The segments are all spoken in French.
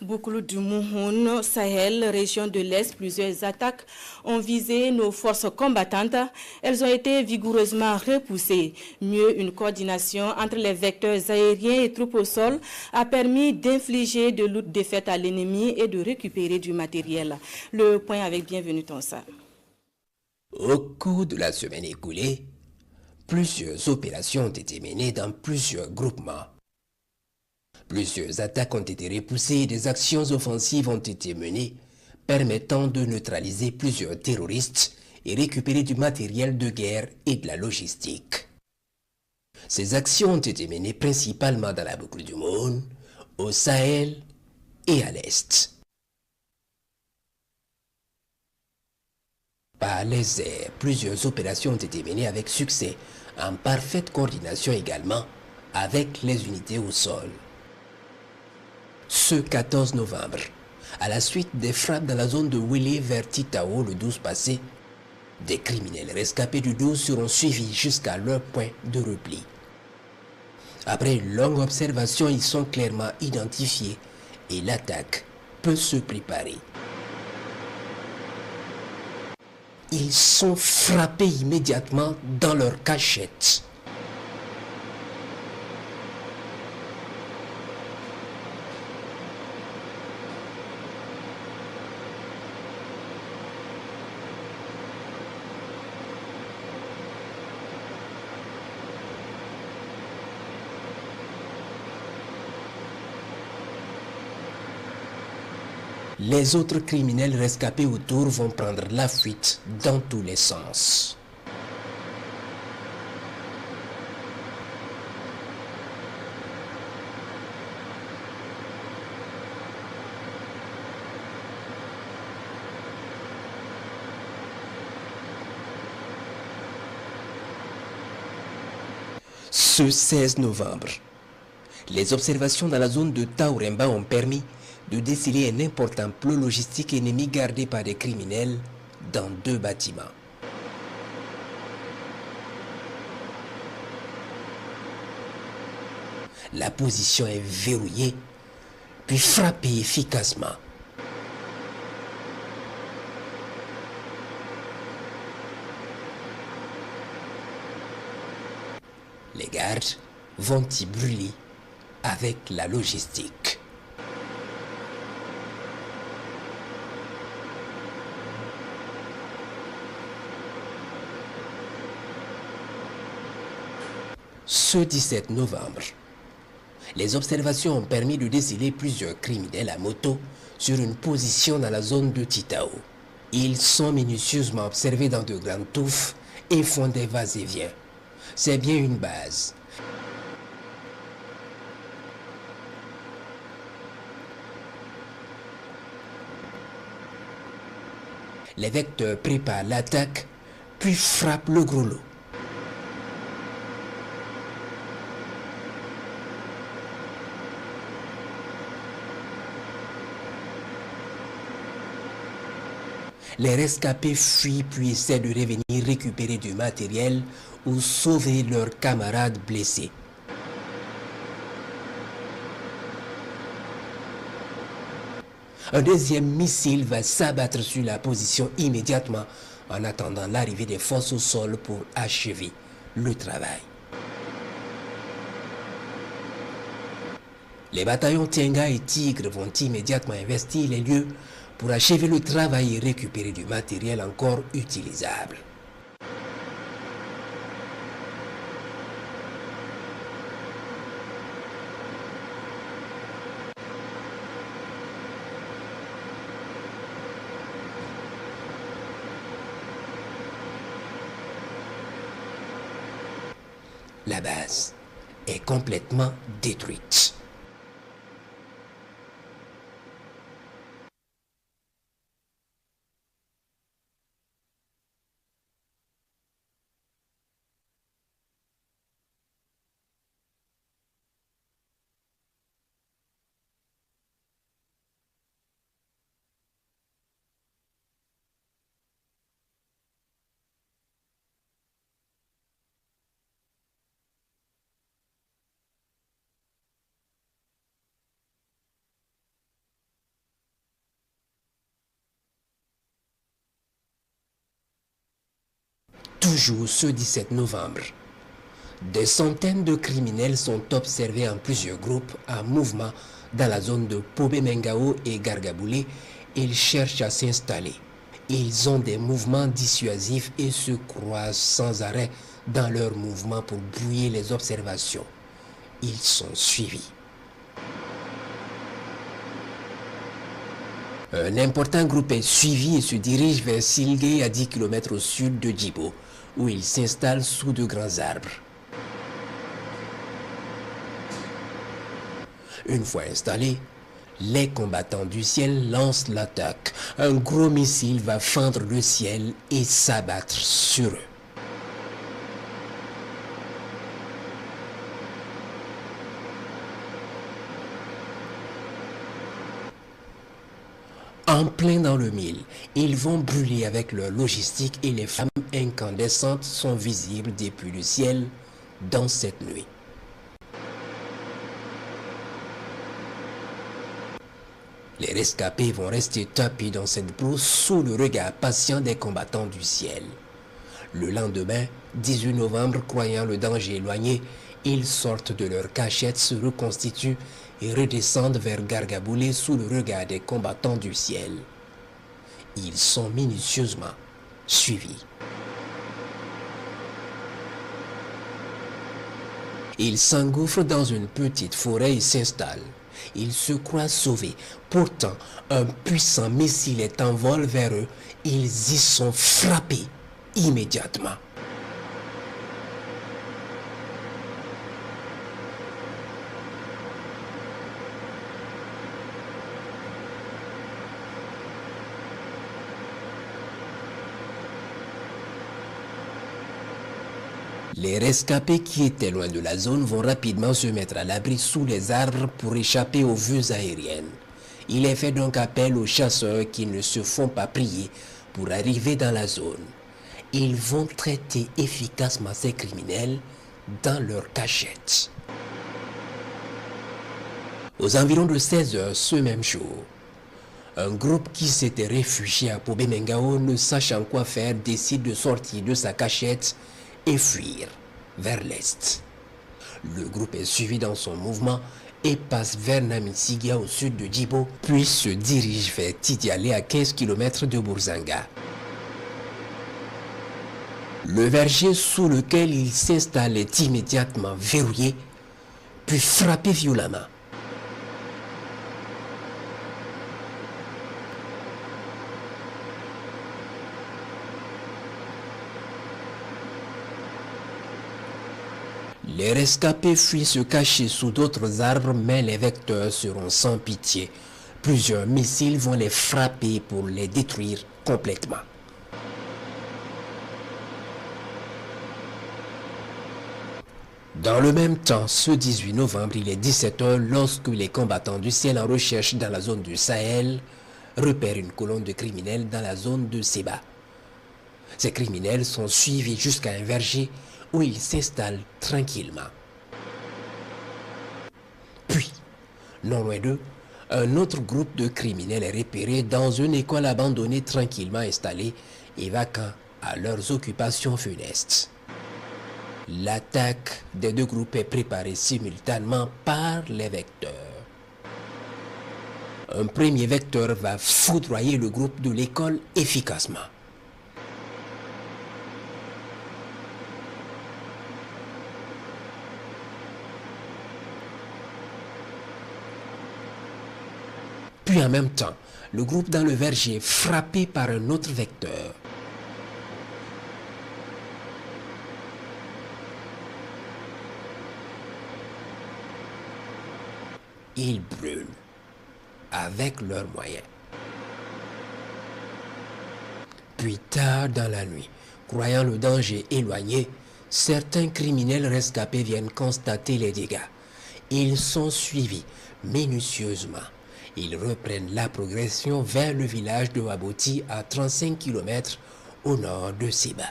Bouclou du Mouhoun, Sahel, région de l'Est, plusieurs attaques ont visé nos forces combattantes. Elles ont été vigoureusement repoussées. Mieux, une coordination entre les vecteurs aériens et troupes au sol a permis d'infliger de lourdes défaites à l'ennemi et de récupérer du matériel. Le point avec Bienvenue Tonsa. Au cours de la semaine écoulée, plusieurs opérations ont été menées dans plusieurs groupements. Plusieurs attaques ont été repoussées et des actions offensives ont été menées, permettant de neutraliser plusieurs terroristes et récupérer du matériel de guerre et de la logistique. Ces actions ont été menées principalement dans la boucle du Moun, au Sahel et à l'Est. Par les airs, plusieurs opérations ont été menées avec succès, en parfaite coordination également avec les unités au sol. Ce 14 novembre, à la suite des frappes dans la zone de Wele vers Titao le 12 passé, des criminels rescapés du 12 seront suivis jusqu'à leur point de repli. Après une longue observation, ils sont clairement identifiés et l'attaque peut se préparer. Ils sont frappés immédiatement dans leur cachette. Les autres criminels rescapés autour vont prendre la fuite dans tous les sens. Ce 16 novembre, les observations dans la zone de Tauremba ont permis de déceler un important plot logistique ennemi gardé par des criminels dans 2 bâtiments. La position est verrouillée, puis frappée efficacement. Les gardes vont y brûler avec la logistique. Ce 17 novembre, les observations ont permis de déceler plusieurs criminels à moto sur une position dans la zone de Titao. Ils sont minutieusement observés dans de grandes touffes et font des va-et-vient. C'est bien une base. Les vecteurs préparent l'attaque, puis frappent le gros lot. Les rescapés fuient puis essaient de revenir récupérer du matériel ou sauver leurs camarades blessés. Un deuxième missile va s'abattre sur la position immédiatement en attendant l'arrivée des forces au sol pour achever le travail. Les bataillons Tienga et Tigre vont immédiatement investir les lieux pour achever le travail et récupérer du matériel encore utilisable. La base est complètement détruite. Toujours ce 17 novembre, des centaines de criminels sont observés en plusieurs groupes en mouvement dans la zone de Pobé-Mengao et Gargaboulé. Ils cherchent à s'installer. Ils ont des mouvements dissuasifs et se croisent sans arrêt dans leurs mouvements pour brouiller les observations. Ils sont suivis. Un important groupe est suivi et se dirige vers Silgué à 10 km au sud de Djibo, où il s'installe sous de grands arbres. Une fois installés, les combattants du ciel lancent l'attaque. Un gros missile va fendre le ciel et s'abattre sur eux. En plein dans le mille, ils vont brûler avec leur logistique et les flammes incandescentes sont visibles depuis le ciel dans cette nuit. Les rescapés vont rester tapis dans cette brousse sous le regard patient des combattants du ciel. Le lendemain, 18 novembre, croyant le danger éloigné, ils sortent de leur cachette, se reconstituent et redescendent vers Gargaboulé sous le regard des combattants du ciel. Ils sont minutieusement suivis. Ils s'engouffrent dans une petite forêt et s'installent. Ils se croient sauvés. Pourtant, un puissant missile est en vol vers eux. Ils y sont frappés immédiatement. Les rescapés qui étaient loin de la zone vont rapidement se mettre à l'abri sous les arbres pour échapper aux vues aériennes. Il est fait donc appel aux chasseurs qui ne se font pas prier pour arriver dans la zone. Ils vont traiter efficacement ces criminels dans leur cachette. Aux environs de 16 heures ce même jour, un groupe qui s'était réfugié à Pobé-Mengao, ne sachant quoi faire, décide de sortir de sa cachette et fuir vers l'est. Le groupe est suivi dans son mouvement et passe vers Namisigia au sud de Djibo, puis se dirige vers Tidialé à 15 km de Bourzanga. Le verger sous lequel il s'installe est immédiatement verrouillé, puis frappé violemment. Les rescapés fuient se cacher sous d'autres arbres, mais les vecteurs seront sans pitié. Plusieurs missiles vont les frapper pour les détruire complètement. Dans le même temps, ce 18 novembre, il est 17 h lorsque les combattants du ciel en recherche dans la zone du Sahel repèrent une colonne de criminels dans la zone de Seba. Ces criminels sont suivis jusqu'à un verger où ils s'installent tranquillement. Puis, non loin d'eux, un autre groupe de criminels est repéré dans une école abandonnée tranquillement installée et vacant à leurs occupations funestes. L'attaque des deux groupes est préparée simultanément par les vecteurs. Un premier vecteur va foudroyer le groupe de l'école efficacement. Puis en même temps, le groupe dans le verger est frappé par un autre vecteur. Ils brûlent avec leurs moyens. Puis tard dans la nuit, croyant le danger éloigné, certains criminels rescapés viennent constater les dégâts. Ils sont suivis minutieusement. Ils reprennent la progression vers le village de Waboti à 35 km au nord de Seba.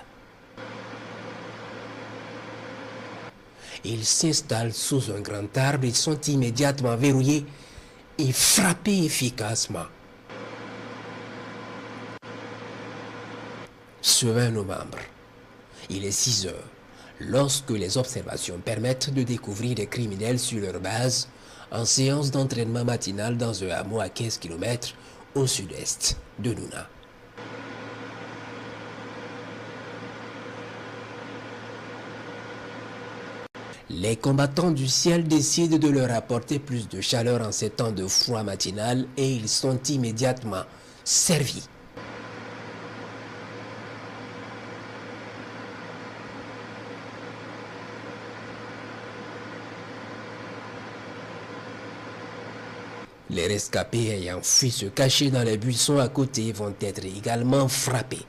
Ils s'installent sous un grand arbre, ils sont immédiatement verrouillés et frappés efficacement. Ce 20 novembre, Il est 6 heures. Lorsque les observations permettent de découvrir des criminels sur leur base, en séance d'entraînement matinale dans un hameau à 15 km au sud-est de Nouna. Les combattants du ciel décident de leur apporter plus de chaleur en ces temps de froid matinal et ils sont immédiatement servis. Les rescapés ayant fui se cacher dans les buissons à côté vont être également frappés.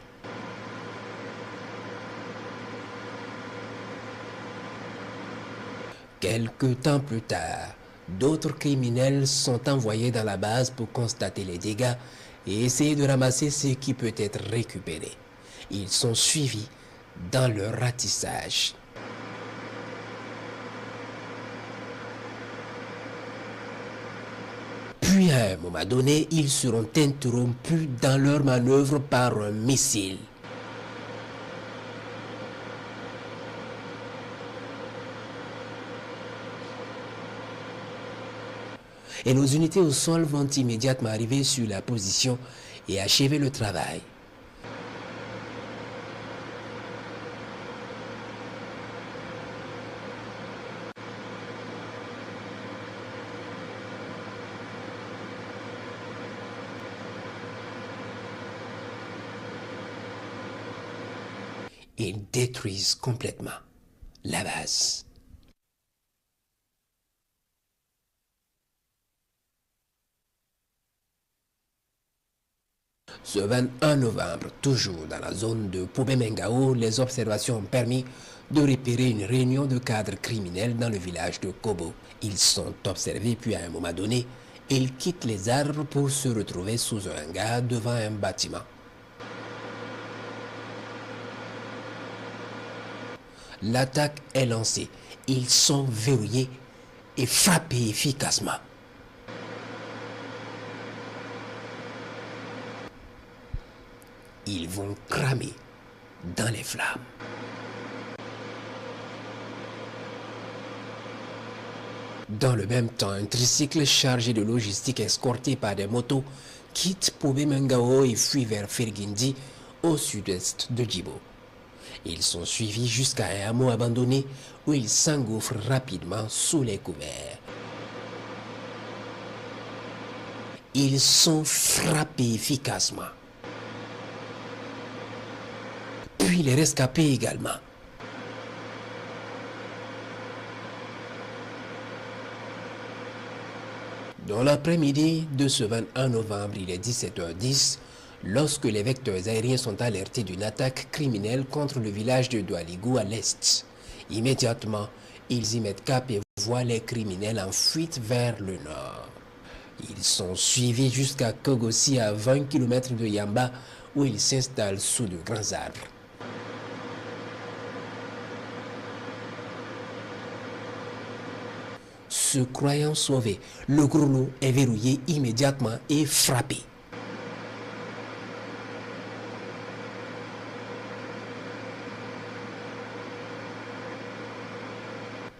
Quelque temps plus tard, d'autres criminels sont envoyés dans la base pour constater les dégâts et essayer de ramasser ce qui peut être récupéré. Ils sont suivis dans leur ratissage. Puis à un moment donné, ils seront interrompus dans leur manœuvre par un missile. Et nos unités au sol vont immédiatement arriver sur la position et achever le travail. Ils détruisent complètement la base. Ce 21 novembre, toujours dans la zone de Pobé-Mengao, les observations ont permis de repérer une réunion de cadres criminels dans le village de Kobo. Ils sont observés puis à un moment donné, ils quittent les arbres pour se retrouver sous un hangar devant un bâtiment. L'attaque est lancée. Ils sont verrouillés et frappés efficacement. Ils vont cramer dans les flammes. Dans le même temps, un tricycle chargé de logistique escorté par des motos quitte Pobé-Mengao et fuit vers Fergindi au sud-est de Djibo. Ils sont suivis jusqu'à un hameau abandonné où ils s'engouffrent rapidement sous les couverts. Ils sont frappés efficacement. Puis les rescapés également. Dans l'après-midi de ce 21 novembre, il est 17h10, lorsque les vecteurs aériens sont alertés d'une attaque criminelle contre le village de Doualigou à l'est. Immédiatement, ils y mettent cap et voient les criminels en fuite vers le nord. Ils sont suivis jusqu'à Kogossi à 20 km de Yamba où ils s'installent sous de grands arbres. Se croyant sauvé, le chrono est verrouillé immédiatement et frappé.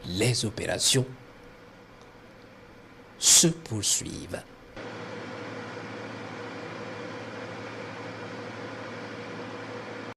Les opérations se poursuivent.